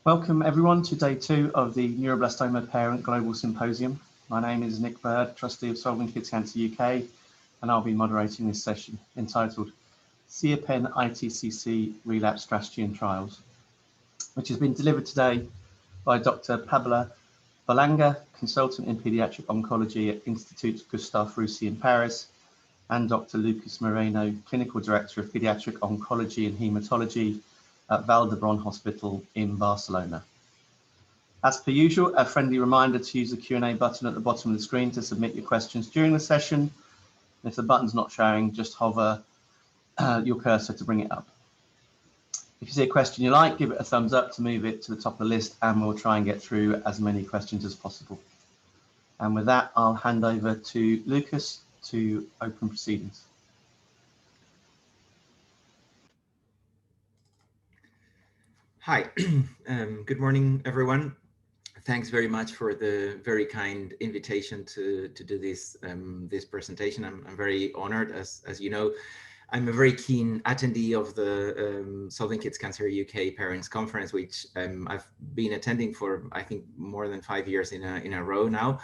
Welcome everyone to day 2 of the Neuroblastoma Parent Global Symposium. My name is Nick Bird, Trustee of Solving Kids Cancer UK, and I'll be moderating this session entitled SIOPEN ITCC Relapse Strategy and Trials, which has been delivered today by Dr. Pablo Balanga, Consultant in Pediatric Oncology at Institut Gustave Roussy in Paris, and Dr. Lucas Moreno, Clinical Director of Pediatric Oncology and Hematology at Vall d'Hebron Hospital in Barcelona. As per usual, a friendly reminder to use the Q&A button at the bottom of the screen to submit your questions during the session. And if the button's not showing, just hover your cursor to bring it up. If you see a question you like, give it a thumbs up to move it to the top of the list, and we'll try and get through as many questions as possible. And with that, I'll hand over to Lucas to open proceedings. Hi, good morning, everyone. Thanks very much for the very kind invitation to do this this presentation. I'm very honored. As you know, I'm a very keen attendee of the Solving Kids Cancer UK Parents Conference, which I've been attending for, I think, more than 5 years in a row now.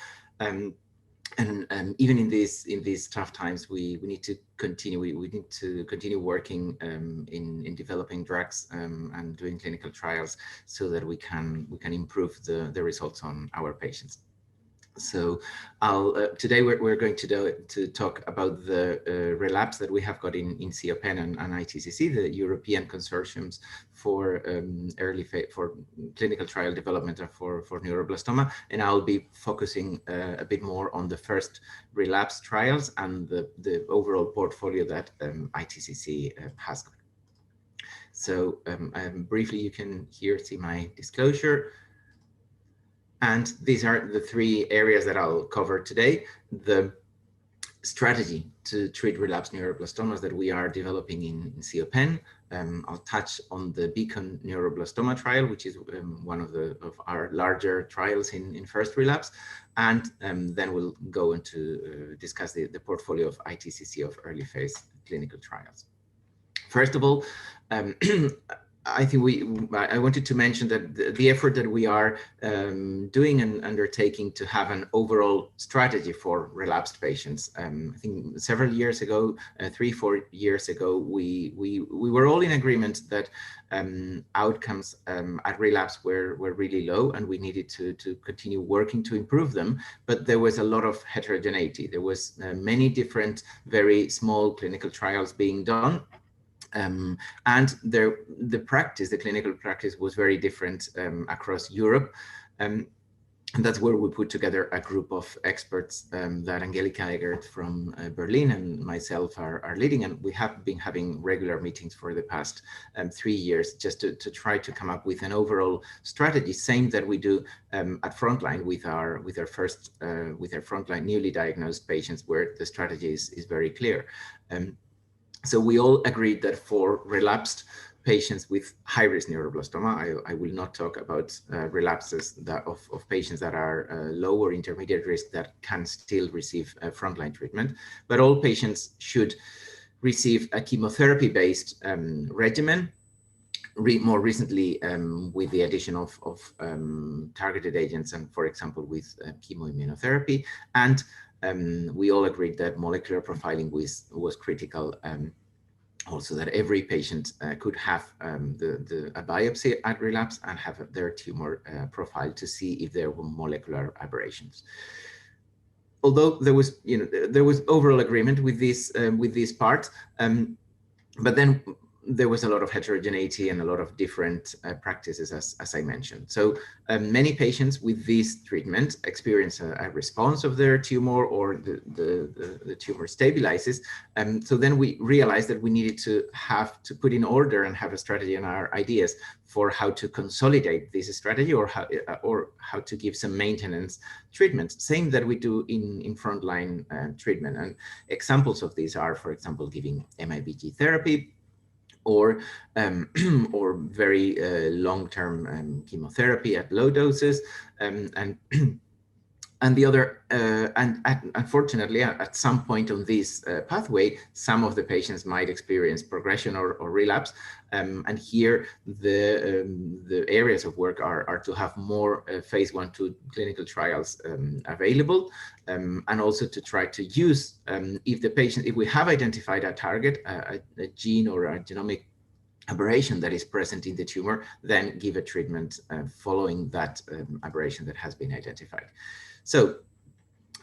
And even in these tough times, we need to continue. We need to continue working in developing drugs and doing clinical trials so that we can improve the results on our patients. So today we're going to talk about the relapse that we have got in SIOPEN and ITCC, the European consortiums for for clinical trial development for neuroblastoma, and I'll be focusing a bit more on the first relapse trials and the overall portfolio that ITCC has got. So briefly, you can here see my disclosure. And these are the 3 areas that I'll cover today. The strategy to treat relapsed neuroblastomas that we are developing in SIOPEN. I'll touch on the BEACON-Neuroblastoma trial, which is one of our larger trials in first relapse. And then we'll go into discuss the portfolio of ITCC of early phase clinical trials. First of all, I think I wanted to mention that the effort that we are doing and undertaking to have an overall strategy for relapsed patients. I think several years ago, 3-4 years ago, we were all in agreement that outcomes at relapse were really low, and we needed to continue working to improve them. But there was a lot of heterogeneity. There was many different, very small clinical trials being done. And the clinical practice was very different across Europe. And that's where we put together a group of experts that Angelika Eggert from Berlin and myself are leading. And we have been having regular meetings for the past 3 years just to try to come up with an overall strategy, same that we do at frontline with our frontline newly diagnosed patients, where the strategy is very clear. So we all agreed that for relapsed patients with high-risk neuroblastoma, I will not talk about relapses of patients that are low or intermediate risk that can still receive frontline treatment, but all patients should receive a chemotherapy-based regimen, more recently with the addition of targeted agents, and for example with chemoimmunotherapy. And we all agreed that molecular profiling was critical, also that every patient could have a biopsy at relapse and have their tumor profile to see if there were molecular aberrations. Although there was overall agreement with this part, but then there was a lot of heterogeneity and a lot of different practices, as I mentioned. So many patients with this treatment experience a response of their tumor, or the tumor stabilizes. So then we realized that we needed to put in order and have a strategy and our ideas for how to consolidate this strategy, or how to give some maintenance treatment, same that we do in frontline treatment. And examples of these are, for example, giving MIBG therapy, or very long-term chemotherapy at low doses, and And the other, unfortunately, at some point on this pathway, some of the patients might experience progression or relapse. And here, the areas of work are to have more phase 1-2 clinical trials available, and also to try to use, if we have identified a target, a gene or a genomic aberration that is present in the tumor, then give a treatment following that aberration that has been identified. So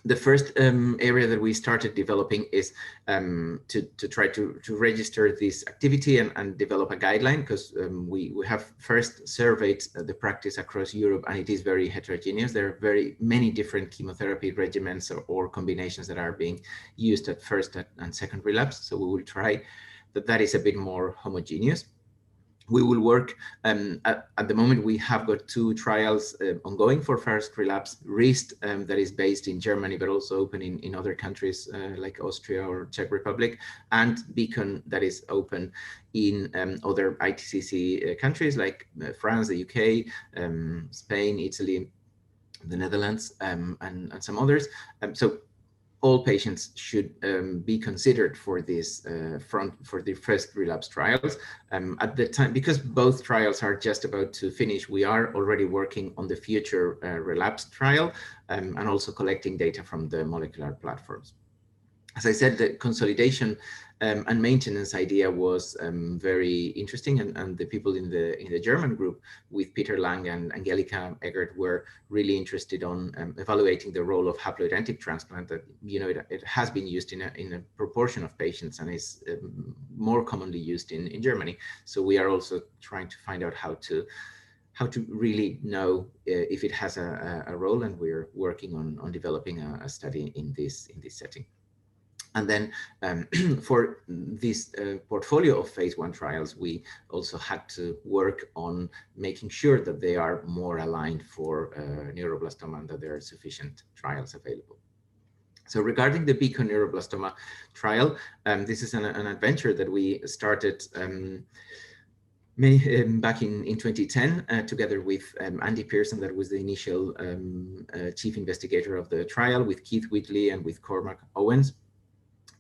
the first area that we started developing is to try to register this activity and develop a guideline, because we have first surveyed the practice across Europe, and it is very heterogeneous. There are very many different chemotherapy regimens or combinations that are being used at first and second relapse. So we will try that is a bit more homogeneous. We will work, at the moment, we have got 2 trials ongoing for first relapse: RIST, that is based in Germany, but also open in other countries like Austria or Czech Republic, and BEACON, that is open in other ITCC countries like France, the UK, Spain, Italy, the Netherlands, and some others. So all patients should be considered for this for the first relapse trials. At the time, because both trials are just about to finish, we are already working on the future relapse trial, and also collecting data from the molecular platforms. As I said, the consolidation and maintenance idea was very interesting, and the people in the German group with Peter Lang and Angelika Eggert were really interested on evaluating the role of haploid antibody transplant. That, you know, it has been used in a proportion of patients and is more commonly used in Germany. So we are also trying to find out how to really know if it has a role, and we're working on developing a study in this setting. And then for this portfolio of phase 1 trials, we also had to work on making sure that they are more aligned for neuroblastoma and that there are sufficient trials available. So regarding the BEACON-Neuroblastoma trial, this is an adventure that we started back in 2010, together with Andy Pearson, that was the initial chief investigator of the trial, with Keith Whitley and with Cormac Owens.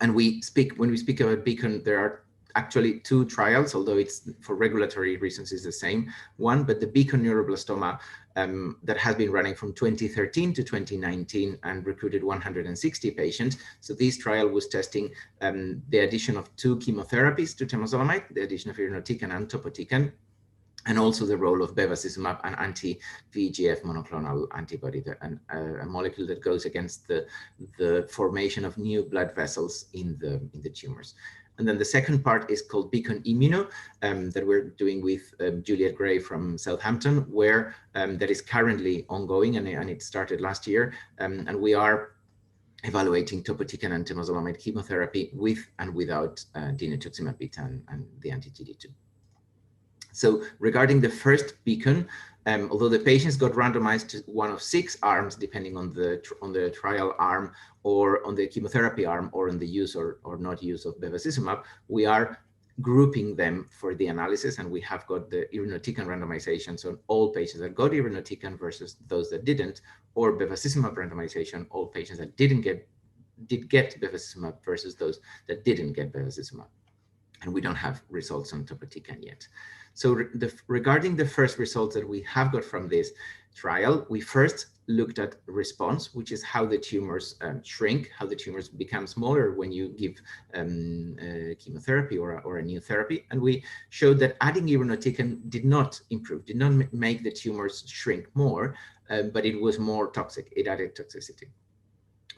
And when we speak about BEACON, there are actually 2 trials, although it's for regulatory reasons is the same one, but the BEACON-Neuroblastoma that has been running from 2013 to 2019 and recruited 160 patients. So this trial was testing the addition of 2 chemotherapies to temozolomide, the addition of irinotecan and topotecan, and also the role of bevacizumab, an anti-VEGF monoclonal antibody, a molecule that goes against the formation of new blood vessels in the tumors. And then the second part is called BEACON-Immuno, that we're doing with Juliet Gray from Southampton, where that is currently ongoing, and it started last year. And we are evaluating topotecan and temozolomide chemotherapy with and without dinutuximab beta and the anti-GD2. So regarding the first BEACON, although the patients got randomized to one of 6 arms, depending on the trial arm or on the chemotherapy arm or on the use or not use of bevacizumab, we are grouping them for the analysis, and we have got the irinotecan randomization, so all patients that got irinotecan versus those that didn't, or bevacizumab randomization, all patients that did get bevacizumab versus those that didn't get bevacizumab. And we don't have results on topotecan yet. So regarding the first results that we have got from this trial, we first looked at response, which is how the tumors shrink, how the tumors become smaller when you give chemotherapy or a new therapy. And we showed that adding irinotecan did not improve, did not make the tumors shrink more, but it was more toxic. It added toxicity.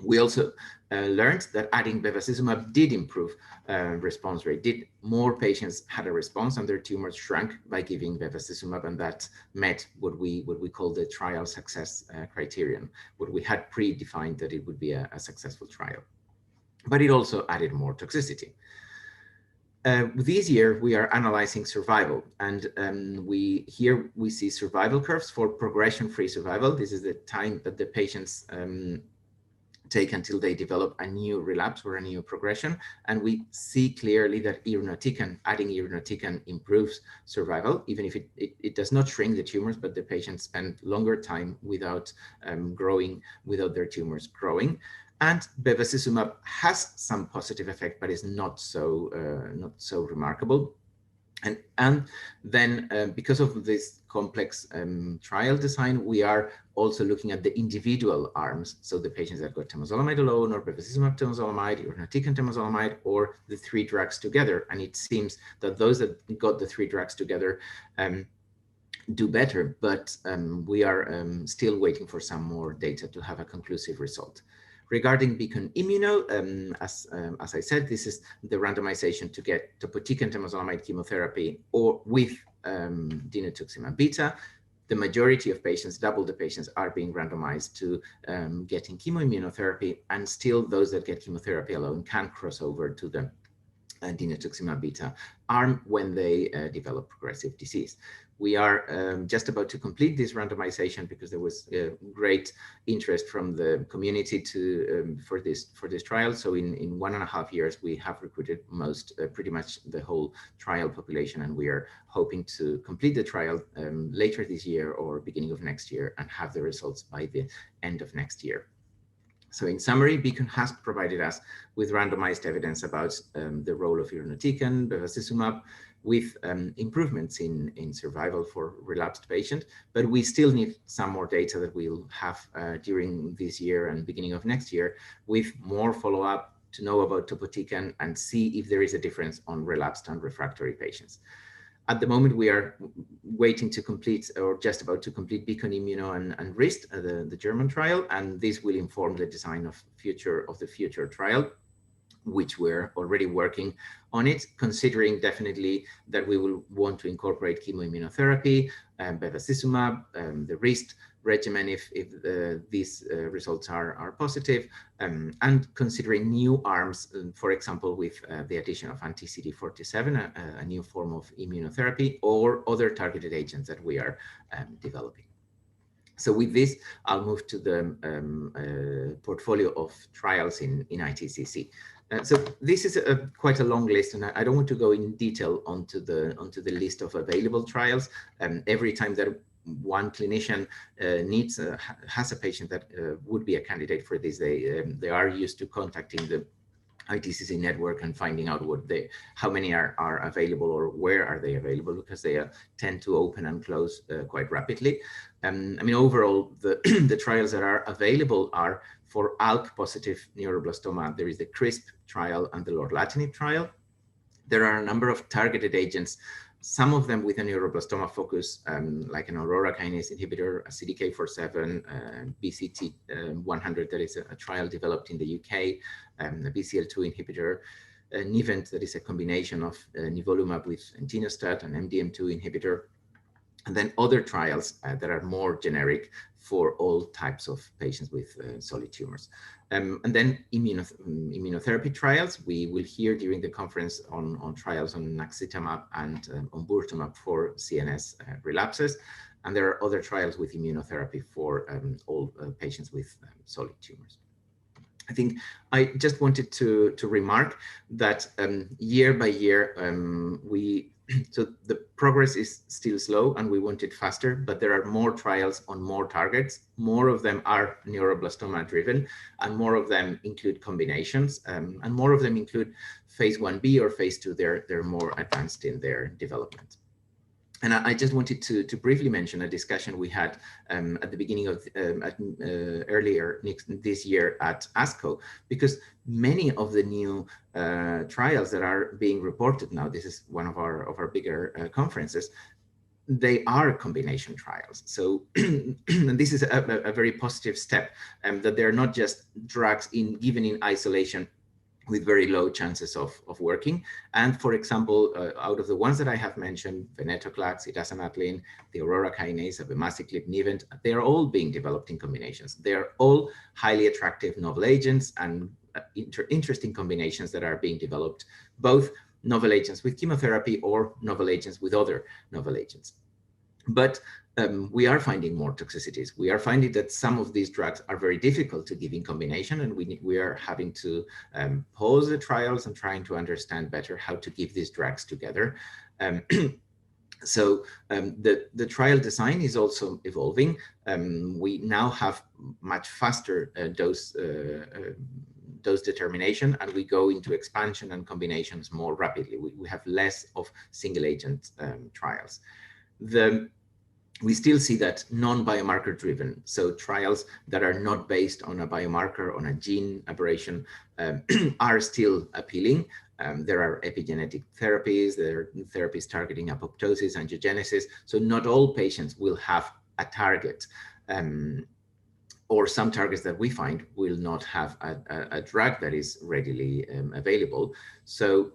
We also learned that adding bevacizumab did improve response rate. More patients had a response and their tumors shrank by giving bevacizumab, and that met what we call the trial success criterion, what we had predefined that it would be a successful trial. But it also added more toxicity. This year, we are analyzing survival, and here we see survival curves for progression-free survival. This is the time that the patients take until they develop a new relapse or a new progression. And we see clearly that adding irinotecan improves survival, even if it does not shrink the tumors, but the patients spend longer time without without their tumors growing. And bevacizumab has some positive effect, but is not so remarkable. And then because of this complex trial design, we are also looking at the individual arms. So the patients that got temozolomide alone, or bevacizumab temozolomide, irinotecan temozolomide, or the 3 drugs together. And it seems that those that got the 3 drugs together do better, but we are still waiting for some more data to have a conclusive result. Regarding BEACON-Immuno, as I said, this is the randomization to get topotecan temozolomide chemotherapy or with dinutuximab beta. The majority of patients, double the patients, are being randomized to getting chemoimmunotherapy, and still those that get chemotherapy alone can cross over to the dinutuximab beta arm when they develop progressive disease. We are just about to complete this randomization because there was great interest from the community for this trial. So in 1.5 years, we have recruited pretty much the whole trial population, and we are hoping to complete the trial later this year or beginning of next year and have the results by the end of next year. So in summary, BEACON has provided us with randomized evidence about the role of irinotecan, bevacizumab, with improvements in survival for relapsed patients, but we still need some more data that we'll have during this year and beginning of next year, with more follow-up to know about topotecan and see if there is a difference on relapsed and refractory patients. At the moment, we are waiting to complete, or just about to complete, BEACON-Immuno and RIST, the German trial, and this will inform the design of the future trial, which we're already working on it, considering definitely that we will want to incorporate chemoimmunotherapy, bevacizumab, the RIST regimen if these results are positive, and considering new arms, for example, with the addition of anti-CD47, a new form of immunotherapy, or other targeted agents that we are developing. So with this, I'll move to the portfolio of trials in ITCC. So this is quite a long list, and I don't want to go in detail onto the list of available trials. Every time that one clinician has a patient that would be a candidate for this, they are used to contacting the ITCC network and finding out how many are available or where are they available, because they tend to open and close quite rapidly. I mean, overall, the trials that are available are for ALK-positive neuroblastoma. There is the CRISP trial and the Lorlatinib trial. There are a number of targeted agents, some of them with a neuroblastoma focus, like an aurora kinase inhibitor, a CDK4/7, BCT100, that is a trial developed in the UK, a BCL2 inhibitor, Nivent, that is a combination of nivolumab with entinostat, an MDM2 inhibitor, and then other trials that are more generic for all types of patients with solid tumors. And then immunotherapy trials. We will hear during the conference on trials on naxitamab and omburtamab for CNS relapses. And there are other trials with immunotherapy for all patients with solid tumors. I think I just wanted to remark that year by year, so the progress is still slow and we want it faster, but there are more trials on more targets. More of them are neuroblastoma driven, and more of them include combinations, and more of them include phase 1B or phase 2. They're more advanced in their development. And I just wanted to briefly mention a discussion we had at the beginning of earlier this year at ASCO, because many of the new trials that are being reported now, this is one of our bigger conferences, they are combination trials. So and this is a very positive step, that they're not just drugs given in isolation with very low chances of working. And for example, out of the ones that I have mentioned, venetoclax, idazanatlin, the aurora kinase, abemaciclib, Nivent, they are all being developed in combinations. They are all highly attractive novel agents and interesting combinations that are being developed, both novel agents with chemotherapy or novel agents with other novel agents. But we are finding more toxicities. We are finding that some of these drugs are very difficult to give in combination, and we are having to pause the trials and trying to understand better how to give these drugs together. So the trial design is also evolving. We now have much faster dose determination, and we go into expansion and combinations more rapidly. We have less of single agent trials. We still see that non-biomarker driven, so trials that are not based on a biomarker, on a gene aberration, are still appealing. There are epigenetic therapies, there are therapies targeting apoptosis, angiogenesis, so not all patients will have a target, or some targets that we find will not have a drug that is readily available. So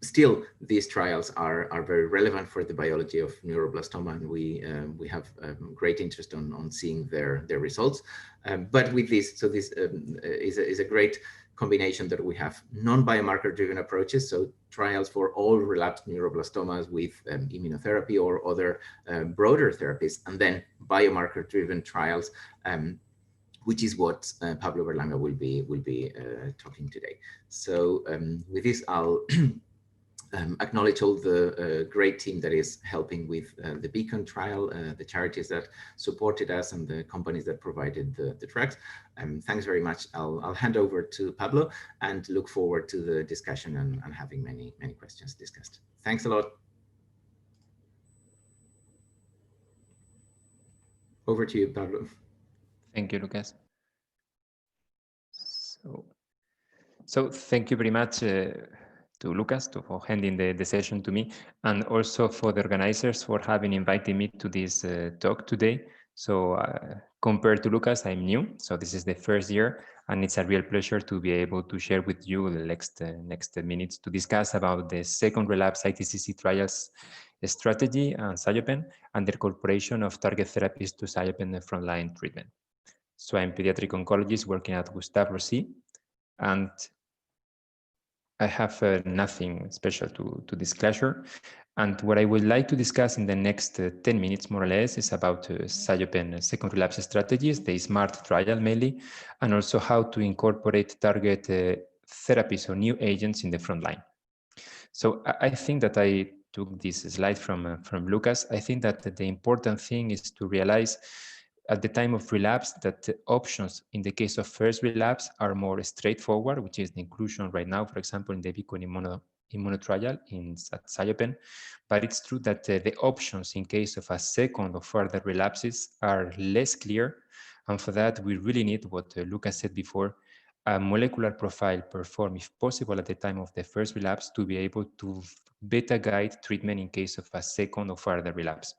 still, these trials are very relevant for the biology of neuroblastoma, and we have great interest on seeing their results. But with this, so this is a great combination that we have non-biomarker driven approaches, so trials for all relapsed neuroblastomas with immunotherapy or other broader therapies, and then biomarker driven trials, which is what Pablo Berlanga will be talking today. So with this, I'll acknowledge all the great team that is helping with the BEACON trial, the charities that supported us, and the companies that provided the drugs. Thanks very much. I'll hand over to Pablo and look forward to the discussion and having many questions discussed. Thanks a lot. Over to you, Pablo. Thank you, Lucas. So thank you very much to Lucas for handing the session to me, and also for the organizers for having invited me to this talk today. So compared to Lucas, I'm new, so this is the first year, and it's a real pleasure to be able to share with you the next minutes to discuss about the second relapse ITCC trials strategy and SIOPEN, and the incorporation of target therapies to SIOPEN frontline treatment. So I'm pediatric oncologist working at Gustave Roussy, and I have nothing special to disclosure. And what I would like to discuss in the next 10 minutes, more or less, is about SIOPEN second relapse strategies, the ESMART trial mainly, and also how to incorporate target therapies or new agents in the front line. So I think that I took this slide from Lucas. I think that the important thing is to realize at the time of relapse that the options in the case of first relapse are more straightforward, which is the inclusion right now, for example, in the BEACON-Immuno trial at SIOPEN. But it's true that the options in case of a second or further relapses are less clear. And for that, we really need what Lucas said before, a molecular profile performed, if possible, at the time of the first relapse to be able to better guide treatment in case of a second or further relapse.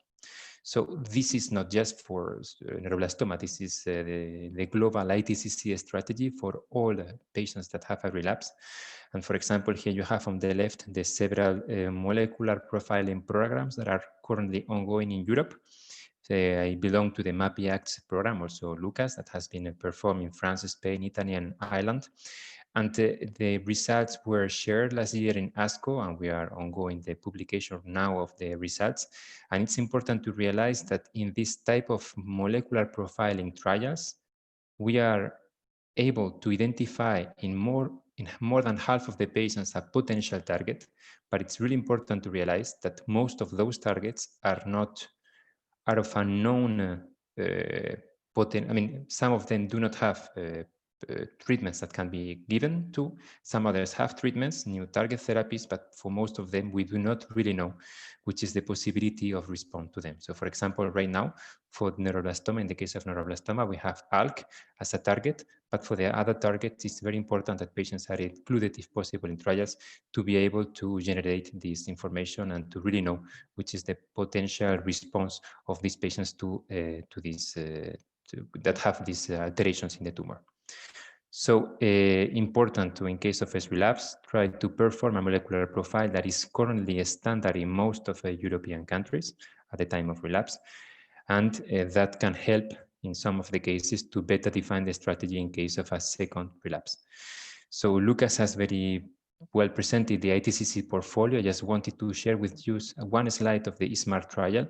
So this is not just for neuroblastoma, this is the global ITCC strategy for all patients that have a relapse. And for example, here you have on the left the several molecular profiling programs that are currently ongoing in Europe. I belong to the MAPI-ACT program, also Lucas, that has been performed in France, Spain, Italy, and Ireland. And the results were shared last year in ASCO, and we are ongoing the publication now of the results. And it's important to realize that in this type of molecular profiling trials, we are able to identify in more than half of the patients a potential target. But it's really important to realize that most of those targets are not out of unknown potent. I mean, some of them do not have treatments that can be given to. Some others have treatments, new target therapies, but for most of them, we do not really know which is the possibility of response to them. So for example, right now, for neuroblastoma, in the case of neuroblastoma, we have ALK as a target, but for the other targets, it's very important that patients are included, if possible, in trials to be able to generate this information and to really know which is the potential response of these patients to this that have these alterations in the tumor. So important to, in case of first relapse, try to perform a molecular profile that is currently a standard in most of the European countries at the time of relapse, and that can help in some of the cases to better define the strategy in case of a second relapse. So Lucas has very well presented the ITCC portfolio. I just wanted to share with you one slide of the ESMART trial.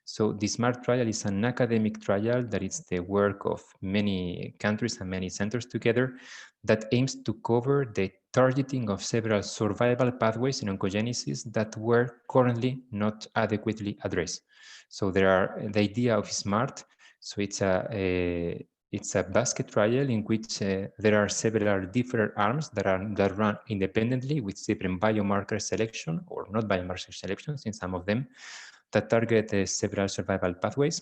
So the SMART trial is an academic trial that is the work of many countries and many centers together that aims to cover the targeting of several survival pathways in oncogenesis that were currently not adequately addressed. So the idea of SMART, so it's a basket trial in which there are several different arms that run independently with different biomarker selection or not biomarker selections in some of them that target several survival pathways.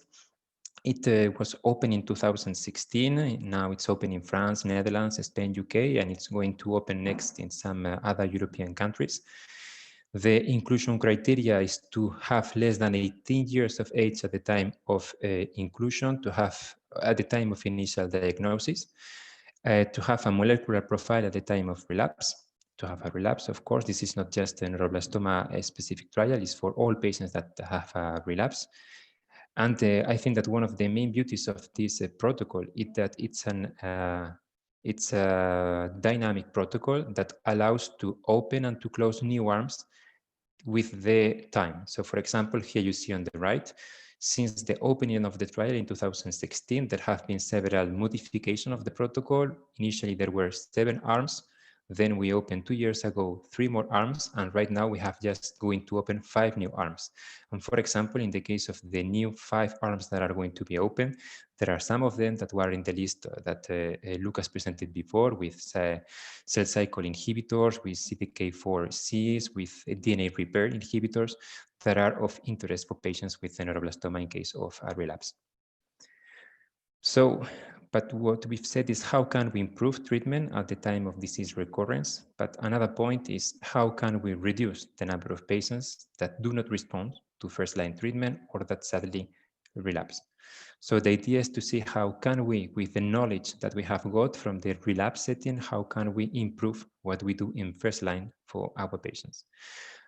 It was open in 2016. Now it's open in France, Netherlands, Spain, UK, and it's going to open next in some other European countries. The inclusion criteria is to have less than 18 years of age at the time of inclusion, to have at the time of initial diagnosis, to have a molecular profile at the time of relapse, to have a relapse. Of course, this is not just a neuroblastoma specific trial, it's for all patients that have a relapse. And I think that one of the main beauties of this protocol is that it's a dynamic protocol that allows to open and to close new arms with the time. So for example, here you see on the right, since the opening of the trial in 2016, there have been several modifications of the protocol. Initially, there were 7 arms. Then we opened 2 years ago 3 more arms, and right now we have just going to open 5 new arms. And for example, in the case of the new 5 arms that are going to be open, there are some of them that were in the list that Lucas presented before with cell cycle inhibitors, with CDK4/6s, with DNA repair inhibitors that are of interest for patients with neuroblastoma in case of a relapse. So, but what we've said is how can we improve treatment at the time of disease recurrence? But another point is how can we reduce the number of patients that do not respond to first-line treatment or that sadly relapse? So the idea is to see how can we, with the knowledge that we have got from the relapse setting, how can we improve what we do in first line for our patients?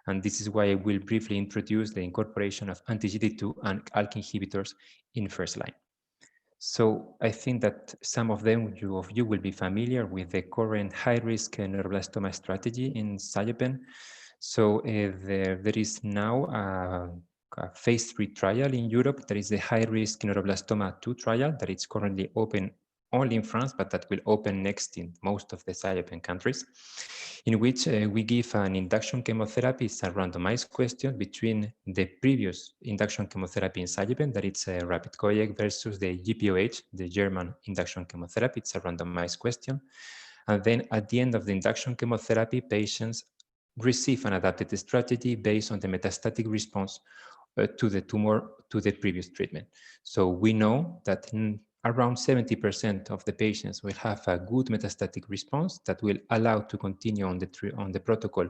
And this is why I will briefly introduce the incorporation of anti-GD2 and ALK inhibitors in first line. So I think that some of you will be familiar with the current high-risk neuroblastoma strategy in SIOPEN. So there is now a phase 3 trial in Europe. There is a high-risk neuroblastoma 2 trial that is currently open only in France, but that will open next in most of the SIOPEN countries, in which we give an induction chemotherapy. It's a randomized question between the previous induction chemotherapy in SIOPEN, that it's a rapid COIEC, versus the GPOH, the German induction chemotherapy. It's a randomized question. And then at the end of the induction chemotherapy, patients receive an adapted strategy based on the metastatic response to the tumor to the previous treatment. So we know that around 70% of the patients will have a good metastatic response that will allow to continue on the protocol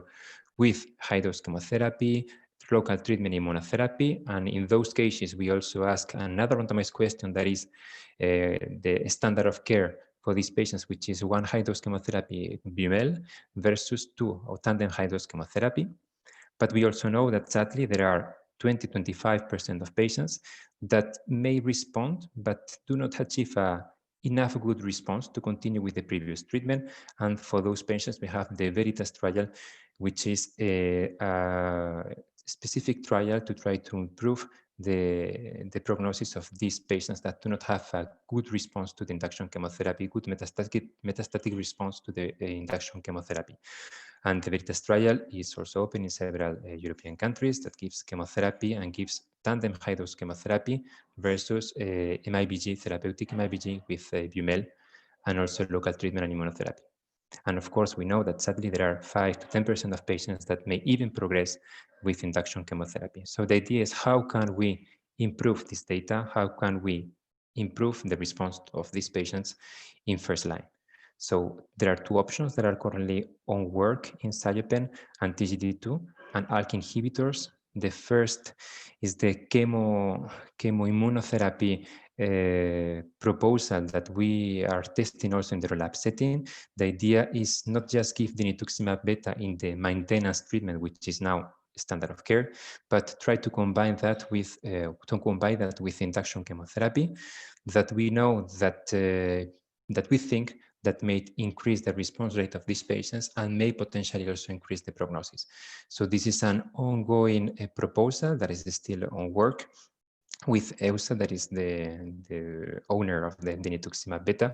with high-dose chemotherapy, local treatment immunotherapy. And in those cases, we also ask another randomized question that is the standard of care for these patients, which is 1 high-dose chemotherapy BEACON versus 2 or tandem high-dose chemotherapy. But we also know that sadly there are 20-25% of patients that may respond but do not achieve enough good response to continue with the previous treatment. And for those patients, we have the VERITAS trial, which is a specific trial to try to improve the prognosis of these patients that do not have a good response to the induction chemotherapy, good metastatic response to the induction chemotherapy. And the VERITAS trial is also open in several European countries that gives chemotherapy and gives tandem high-dose chemotherapy versus MIBG, therapeutic MIBG with BEACON and also local treatment and immunotherapy. And of course, we know that sadly there are 5 to 10% of patients that may even progress with induction chemotherapy. So the idea is how can we improve this data? How can we improve the response of these patients in first line? So there are 2 options that are currently on work in SIOPEN, anti-GD2 and ALK inhibitors. The first is the chemoimmunotherapy proposal that we are testing also in the relapse setting. The idea is not just give the dinutuximab beta in the maintenance treatment, which is now standard of care, but try to combine that with induction chemotherapy. That we know that that we think that may increase the response rate of these patients and may potentially also increase the prognosis. So this is an ongoing proposal that is still on work with EUSA, that is the owner of the dinutuximab beta,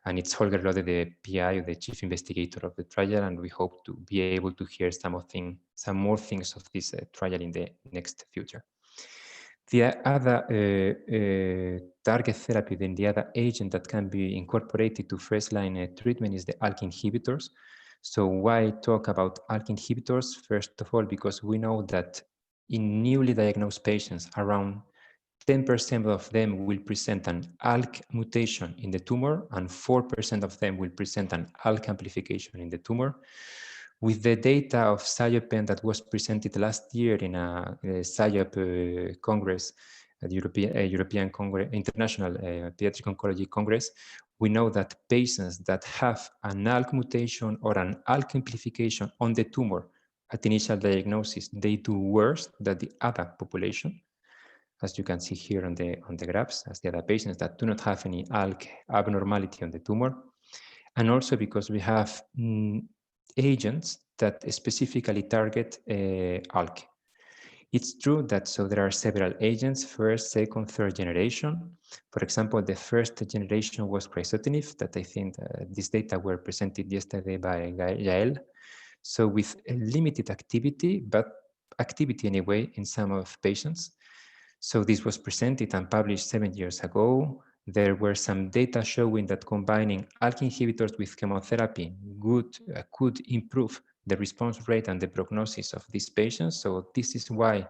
and it's Holger Lode, the PI, the chief investigator of the trial, and we hope to be able to hear some more things of this trial in the next future. The other target therapy, then the other agent that can be incorporated to first-line treatment is the ALK inhibitors. So why talk about ALK inhibitors? First of all, because we know that in newly diagnosed patients, around 10% of them will present an ALK mutation in the tumor, and 4% of them will present an ALK amplification in the tumor. With the data of SIOPEN that was presented last year in a SIOP Congress, the European Congress, International Pediatric Oncology Congress, we know that patients that have an ALK mutation or an ALK amplification on the tumor at initial diagnosis, they do worse than the other population, as you can see here on the graphs, as the other patients that do not have any ALK abnormality on the tumor. And also because we have agents that specifically target ALK. It's true that there are several agents, first, second, third generation. For example, the first generation was crizotinib, that I think these data were presented yesterday by Yael. So with a limited activity, but activity anyway in some of patients. So this was presented and published 7 years ago. There were some data showing that combining ALK inhibitors with chemotherapy could improve the response rate and the prognosis of these patients. So this is why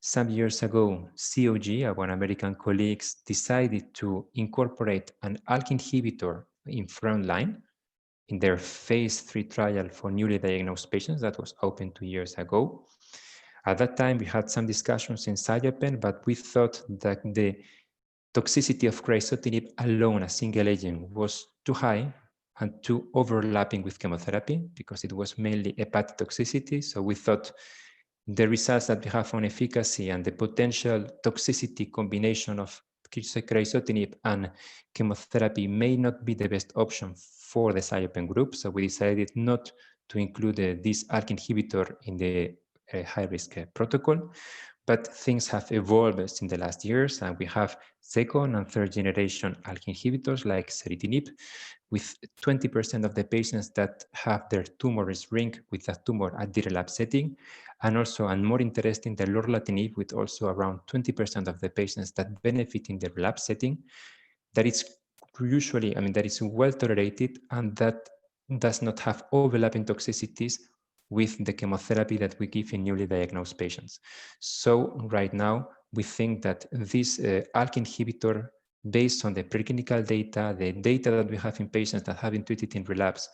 some years ago, COG, our American colleagues, decided to incorporate an ALK inhibitor in frontline in their phase 3 trial for newly diagnosed patients that was open 2 years ago. At that time, we had some discussions in SIOPEN, but we thought that the toxicity of crizotinib alone, a single agent, was too high and too overlapping with chemotherapy because it was mainly hepatic toxicity. So we thought the results that we have on efficacy and the potential toxicity combination of crizotinib and chemotherapy may not be the best option for the SIOPEN group. So we decided not to include this ALK inhibitor in the high-risk protocol. But things have evolved in the last years, and we have second and third generation ALK inhibitors like ceritinib, with 20% of the patients that have their tumors shrink with a tumor at the relapse setting, and also, and more interesting, the lorlatinib, with also around 20% of the patients that benefit in the relapse setting. That is usually, that is well tolerated, and that does not have overlapping toxicities with the chemotherapy that we give in newly diagnosed patients. So right now, we think that this ALK inhibitor, based on the preclinical data, the data that we have in patients that have been treated in relapse,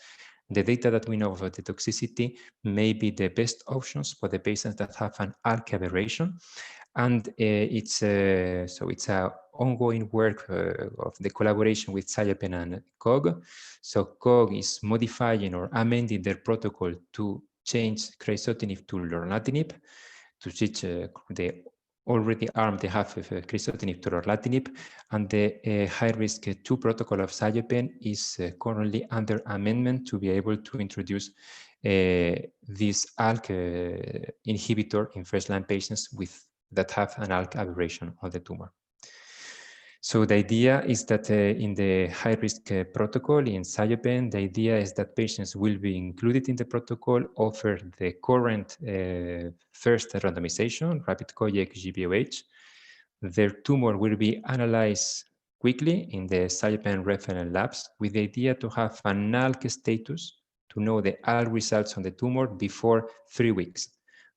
the data that we know about the toxicity, may be the best options for the patients that have an ALK aberration. And it's a ongoing work of the collaboration with SIOPEN and COG. So COG is modifying or amending their protocol to change crizotinib to lorlatinib, to switch the already arm they have with crizotinib to lorlatinib, and the high-risk 2 protocol of SIOPEN is currently under amendment to be able to introduce this ALK inhibitor in first-line patients that have an ALK aberration on the tumor. So the idea is that in the high-risk protocol in SIOPEN, the idea is that patients will be included in the protocol, offer the current first randomization, rapid COGEC GBOH. Their tumor will be analyzed quickly in the SIOPEN reference labs with the idea to have an ALK status to know the ALK results on the tumor before 3 weeks.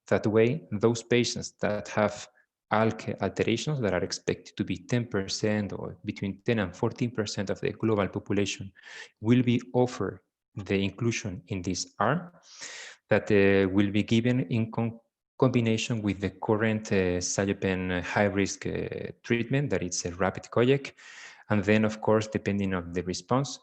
That way, those patients that have ALK alterations that are expected to be 10% or between 10 and 14% of the global population will be offered the inclusion in this arm that will be given in combination with the current SIOPEN high-risk treatment, that it's a rapid COGEC. And then, of course, depending on the response,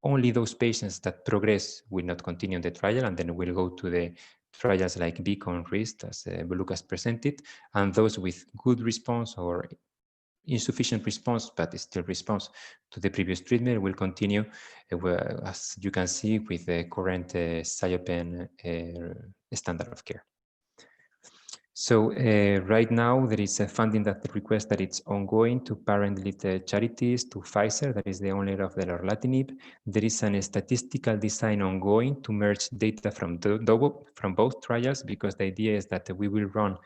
only those patients that progress will not continue the trial, and then will go to the trials like BEACON-RIST, as Lucas presented, and those with good response or insufficient response, but still response to the previous treatment, will continue, as you can see, with the current SIOPEN standard of care. So right now there is a funding that request that it's ongoing to parent-led charities, to Pfizer, that is the owner of the Lorlatinib. There is a statistical design ongoing to merge data from both trials, because the idea is that we will run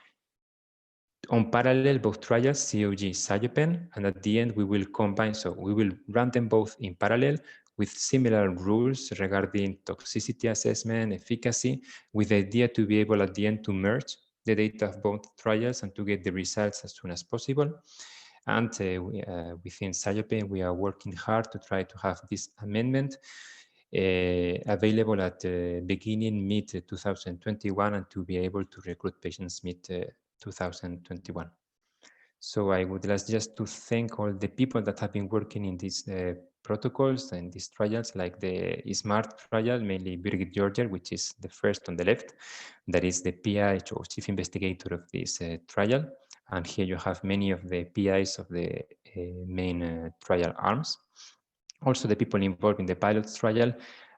on parallel both trials, COG, SIOPEN, and at the end we will combine, so we will run them both in parallel with similar rules regarding toxicity assessment, efficacy, with the idea to be able at the end to merge the data of both trials and to get the results as soon as possible. And within SIOPEN, we are working hard to try to have this amendment available at beginning mid-2021 and to be able to recruit patients mid-2021. So I would like just to thank all the people that have been working in these protocols and these trials, like the ESMART trial, mainly Birgit Georger, which is the first on the left, that is the PI or chief investigator of this trial. And here you have many of the PIs of the main trial arms. Also the people involved in the pilot trial,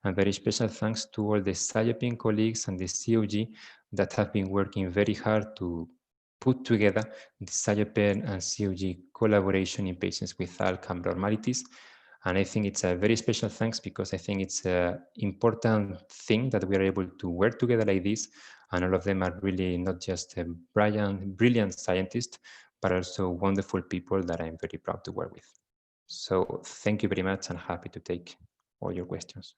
and very special thanks to all the SIOPEN colleagues and the COG that have been working very hard to put together the SIOPEN and COG collaboration in patients with ALK abnormalities. And I think it's a very special thanks, because I think it's an important thing that we are able to work together like this. And all of them are really not just brilliant scientists, but also wonderful people that I'm very proud to work with. So thank you very much, and happy to take all your questions.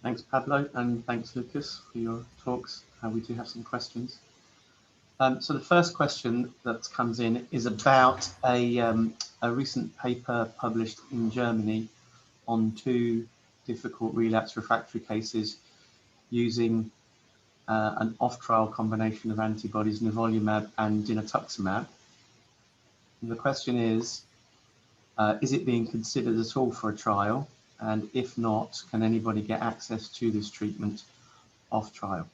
Thanks, Pablo, and thanks, Lucas, for your talks. We do have some questions. So the first question that comes in is about a recent paper published in Germany on 2 difficult relapse refractory cases using an off-trial combination of antibodies, nivolumab and dinutuximab. And the question is it being considered at all for a trial? And if not, can anybody get access to this treatment off trial?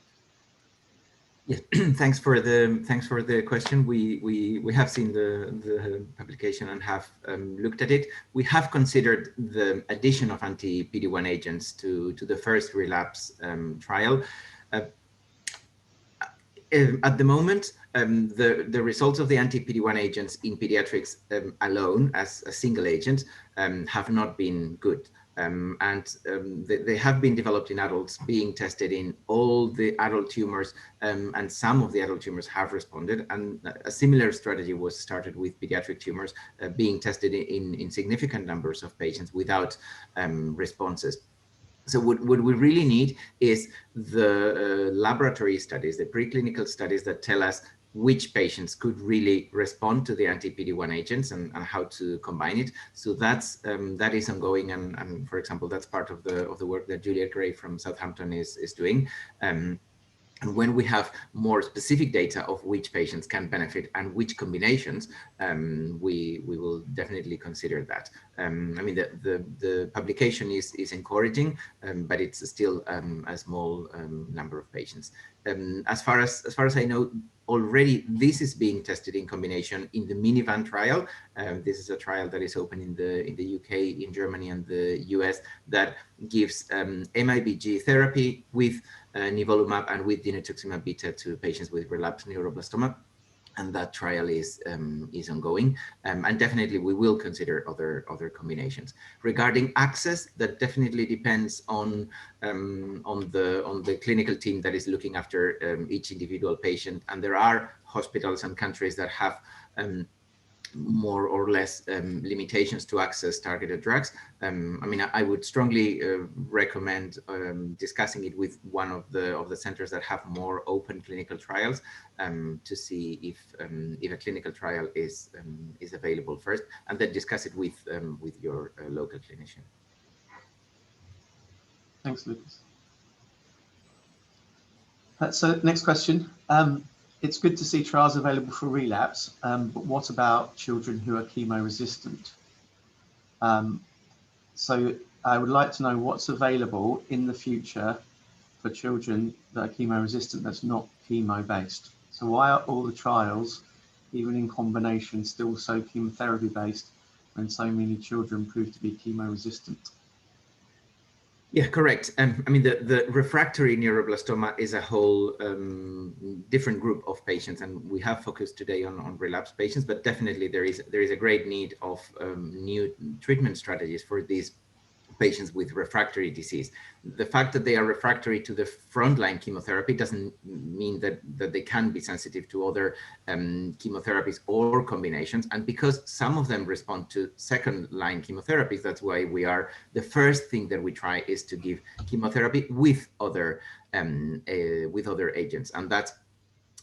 Yeah, thanks for the question. We have seen the publication and have looked at it. We have considered the addition of anti-PD-1 agents to the first relapse trial. At the moment, the results of the anti-PD-1 agents in pediatrics alone, as a single agent, have not been good. They have been developed in adults, being tested in all the adult tumors, and some of the adult tumors have responded. And a similar strategy was started with pediatric tumors, being tested in significant numbers of patients without responses. So what we really need is the laboratory studies, the preclinical studies that tell us which patients could really respond to the anti-PD-1 agents and how to combine it. So that is ongoing, and for example, that's part of the work that Juliet Gray from Southampton is doing. And when we have more specific data of which patients can benefit and which combinations, we will definitely consider that. I mean, the publication is encouraging, but it's still a small number of patients. As far as I know, already this is being tested in combination in the Minivan trial. This is a trial that is open in the UK, in Germany, and the US, that gives MIBG therapy with nivolumab and with dinutuximab beta to patients with relapsed neuroblastoma. And that trial is ongoing, and definitely we will consider other combinations. Regarding access, that definitely depends on the clinical team that is looking after each individual patient, and there are hospitals and countries that have more or less limitations to access targeted drugs. I mean, I would strongly recommend discussing it with one of the centers that have more open clinical trials to see if a clinical trial is available first, and then discuss it with your local clinician. Thanks, Lucas. So next question. It's good to see trials available for relapse, but what about children who are chemo resistant? So I would like to know what's available in the future for children that are chemo resistant that's not chemo based. So why are all the trials, even in combination, still so chemotherapy based when so many children prove to be chemo resistant? Yeah, correct. I mean, the refractory neuroblastoma is a whole different group of patients, and we have focused today on relapse patients, but definitely there is a great need of new treatment strategies for these patients with refractory disease. The fact that they are refractory to the frontline chemotherapy doesn't mean that they can be sensitive to other chemotherapies or combinations. And because some of them respond to second line chemotherapies, that's why the first thing that we try is to give chemotherapy with other agents. And that's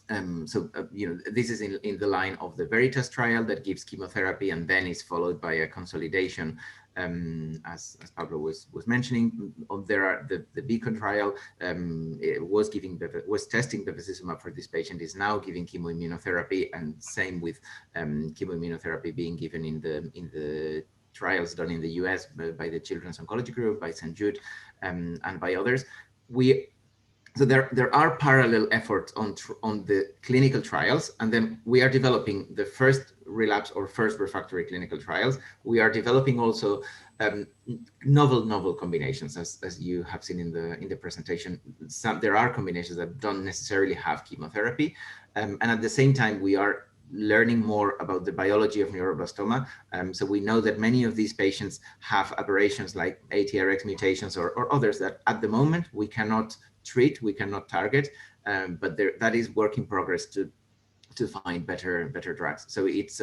this is in the line of the Veritas trial that gives chemotherapy and then is followed by a consolidation, as Pablo was mentioning. There are the BEACON trial was testing bevacizumab for this patient, is now giving chemoimmunotherapy, and same with chemoimmunotherapy being given in the trials done in the US by the Children's Oncology Group, by St. Jude, and by others. So there are parallel efforts on the clinical trials, and then we are developing the first relapse or first refractory clinical trials. We are developing also novel combinations, as you have seen in the presentation. There are combinations that don't necessarily have chemotherapy, and at the same time we are learning more about the biology of neuroblastoma. So we know that many of these patients have aberrations like ATRX mutations or others that at the moment we cannot treat, we cannot target, but that is work in progress to find better drugs. So it's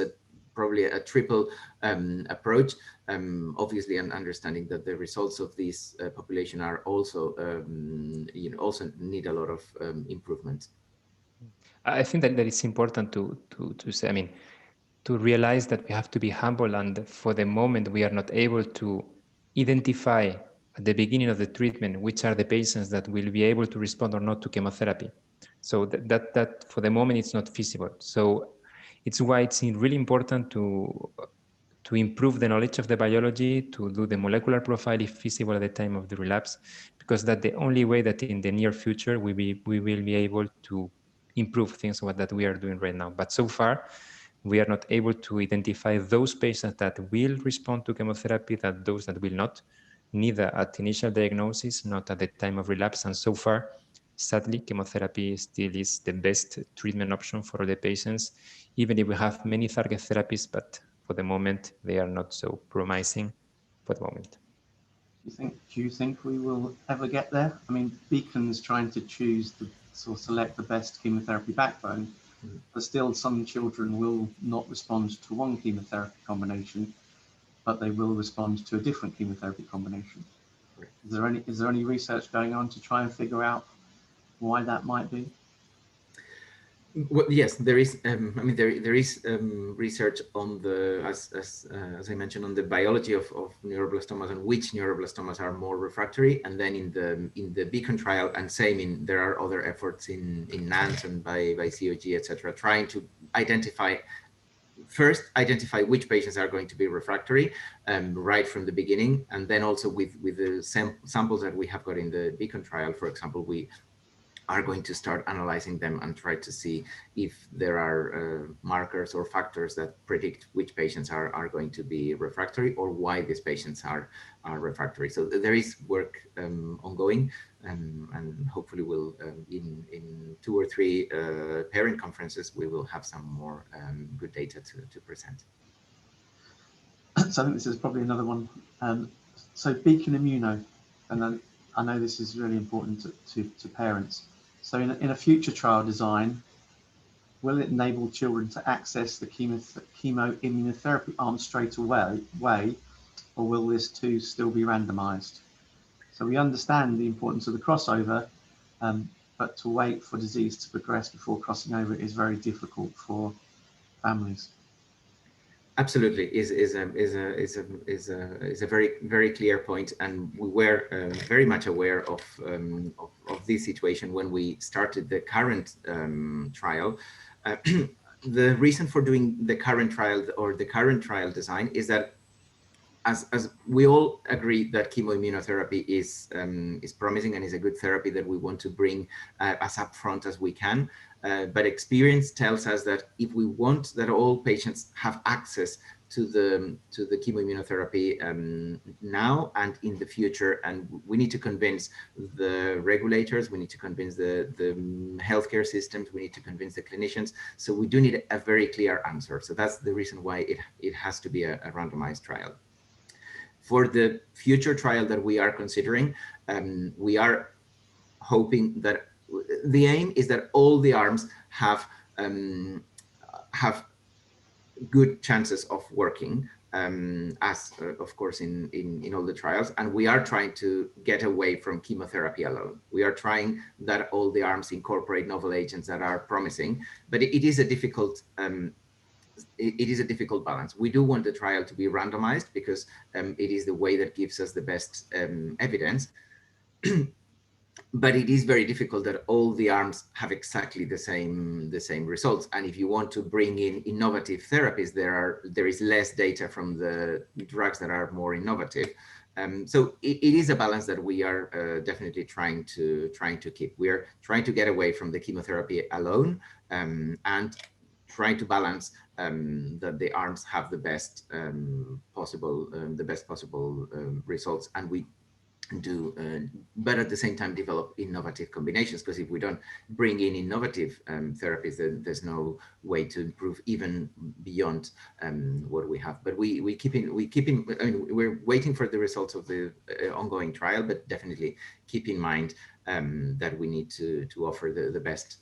probably a triple approach, obviously, and understanding that the results of this population are also also need a lot of improvement. I think that it's important to say, I mean, to realize that we have to be humble, and for the moment we are not able to identify at the beginning of the treatment which are the patients that will be able to respond or not to chemotherapy. So that for the moment it's not feasible. So it's why it's really important to improve the knowledge of the biology, to do the molecular profile if feasible at the time of the relapse, because that's the only way that in the near future we will be able to improve things that we are doing right now. But so far, we are not able to identify those patients that will respond to chemotherapy, those that will not, neither at initial diagnosis, not at the time of relapse. And so far, sadly, chemotherapy still is the best treatment option for the patients, even if we have many target therapies, but for the moment, they are not so promising for the moment. Do you think we will ever get there? I mean, BEACON is trying to choose or select the best chemotherapy backbone, but still some children will not respond to one chemotherapy combination, but they will respond to a different chemotherapy combination. Right. Is there any research going on to try and figure out why that might be? Well, yes, there is. I mean, there is research on the, as I mentioned, on the biology of neuroblastomas and which neuroblastomas are more refractory. And then in the BEACON trial, and same there are other efforts in NANS and by COG, etc., trying to identify which patients are going to be refractory right from the beginning, and then also with the samples that we have got in the BEACON trial, for example, we are going to start analyzing them and try to see if there are markers or factors that predict which patients are going to be refractory or why these patients are refractory. So there is work ongoing, and hopefully we'll in 2 or 3 parent conferences we will have some more good data to present. So I think this is probably another one. So BEACON-Immuno, and then I know this is really important to parents. So in a future trial design, will it enable children to access the chemoimmunotherapy arm straight away, or will this too still be randomized? So we understand the importance of the crossover, but to wait for disease to progress before crossing over is very difficult for families. Absolutely, is a very clear point, and we were very much aware of this situation when we started the current trial. The reason for doing the current trial or the current trial design is that as we all agree that chemoimmunotherapy is promising and is a good therapy that we want to bring as upfront as we can. but experience tells us that if we want that all patients have access to the chemoimmunotherapy now and in the future, and we need to convince the regulators, we need to convince the healthcare systems, we need to convince the clinicians. So we do need a very clear answer. So that's the reason why it has to be a randomized trial. For the future trial that we are considering, we are hoping that the aim is that all the arms have good chances of working, as of course in all the trials, and we are trying to get away from chemotherapy alone. We are trying that all the arms incorporate novel agents that are promising, but it is a difficult balance. We do want the trial to be randomized because it is the way that gives us the best evidence. But it is very difficult that all the arms have exactly the same results. And if you want to bring in innovative therapies, there is less data from the drugs that are more innovative. So it is a balance that we are definitely trying to keep. We are trying to get away from the chemotherapy alone, and trying to balance that the arms have the best possible results, and we do, but at the same time develop innovative combinations, because if we don't bring in innovative therapies, then there's no way to improve even beyond what we have. But we're waiting for the results of the ongoing trial, but definitely keep in mind that we need to offer the best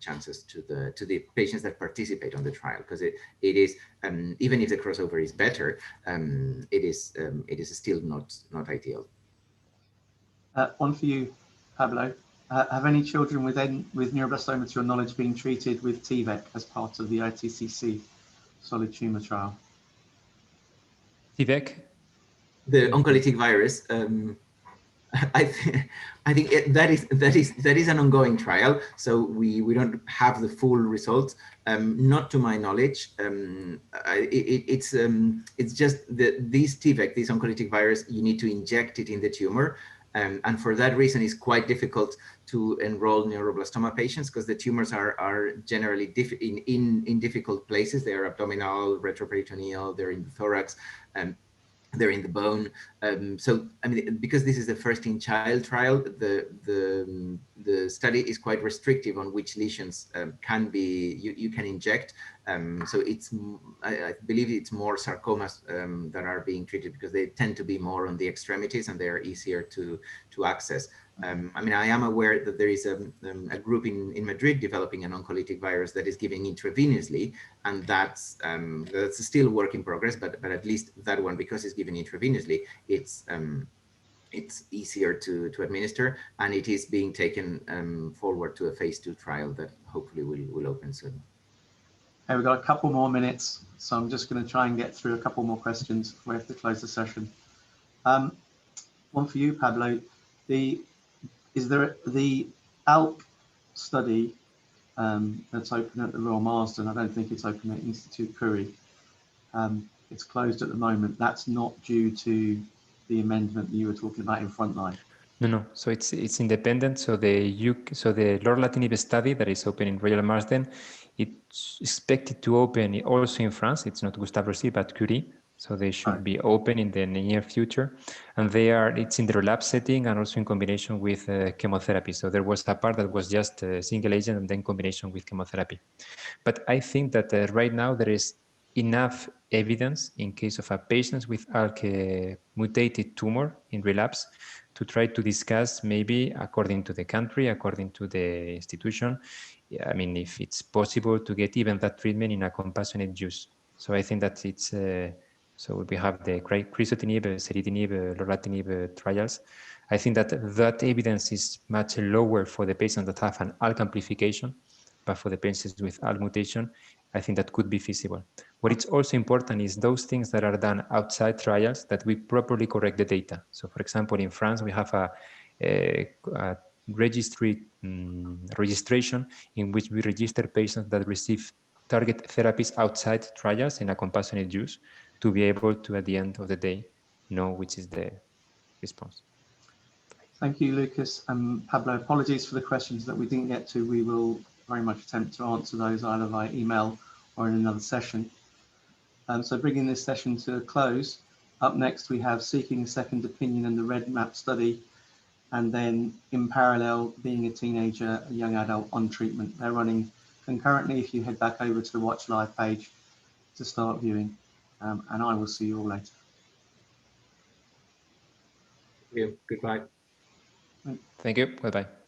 chances to the patients that participate on the trial, because it is even if the crossover is better, it is still not ideal. One for you, Pablo. Have any children with neuroblastoma, to your knowledge, been treated with TVEC as part of the ITCC solid tumor trial? TVEC? The oncolytic virus. I think that is an ongoing trial, so we don't have the full results. Not to my knowledge. It's just these TVEC, this oncolytic virus, you need to inject it in the tumor. And for that reason, it's quite difficult to enroll neuroblastoma patients, because the tumors are generally in difficult places. They are abdominal, retroperitoneal, they're in the thorax, they're in the bone. So, I mean, because this is the first-in-child trial, the study is quite restrictive on which lesions you can inject. So I believe it's more sarcomas that are being treated, because they tend to be more on the extremities and they are easier to access. I mean, I am aware that there is a group in Madrid developing an oncolytic virus that is given intravenously, and that's still a work in progress. But at least that one, because it's given intravenously, it's easier to administer, and it is being taken forward to a phase 2 trial that hopefully will open soon. Okay, we've got a couple more minutes, so I'm just going to try and get through a couple more questions before we have to close the session. One for you, Pablo. Is there the ALK study that's open at the Royal Marsden? I don't think it's open at Institute Curie. It's closed at the moment. That's not due to the amendment that you were talking about in frontline. No. So it's independent. So the Lorlatinib study that is open in Royal Marsden, it's expected to open also in France. It's not Gustave Roussy, but Curie. So they should be open in the near future, and it's in the relapse setting and also in combination with chemotherapy. So there was a part that was just a single agent and then combination with chemotherapy. But I think that right now there is enough evidence in case of a patient with ALK mutated tumor in relapse to try to discuss, maybe according to the country, according to the institution, I mean, if it's possible to get even that treatment in a compassionate use. So I think that it's so we have the crizotinib, ceritinib, lorlatinib trials. I think that evidence is much lower for the patients that have an ALK amplification, but for the patients with ALK mutation, I think that could be feasible. What is also important is those things that are done outside trials, that we properly correct the data. So, for example, in France, we have a registration in which we register patients that receive target therapies outside trials in a compassionate use, to be able to, at the end of the day, know which is the response. Thank you, Lucas. Pablo, apologies for the questions that we didn't get to. We will very much attempt to answer those either via email or in another session. So bringing this session to a close, up next we have Seeking a Second Opinion and the REDMAP study, and then in parallel, Being a Teenager, a Young Adult on Treatment. They're running concurrently if you head back over to the Watch Live page to start viewing, and I will see you all later. Thank you. Goodbye. Thank you. Bye-bye.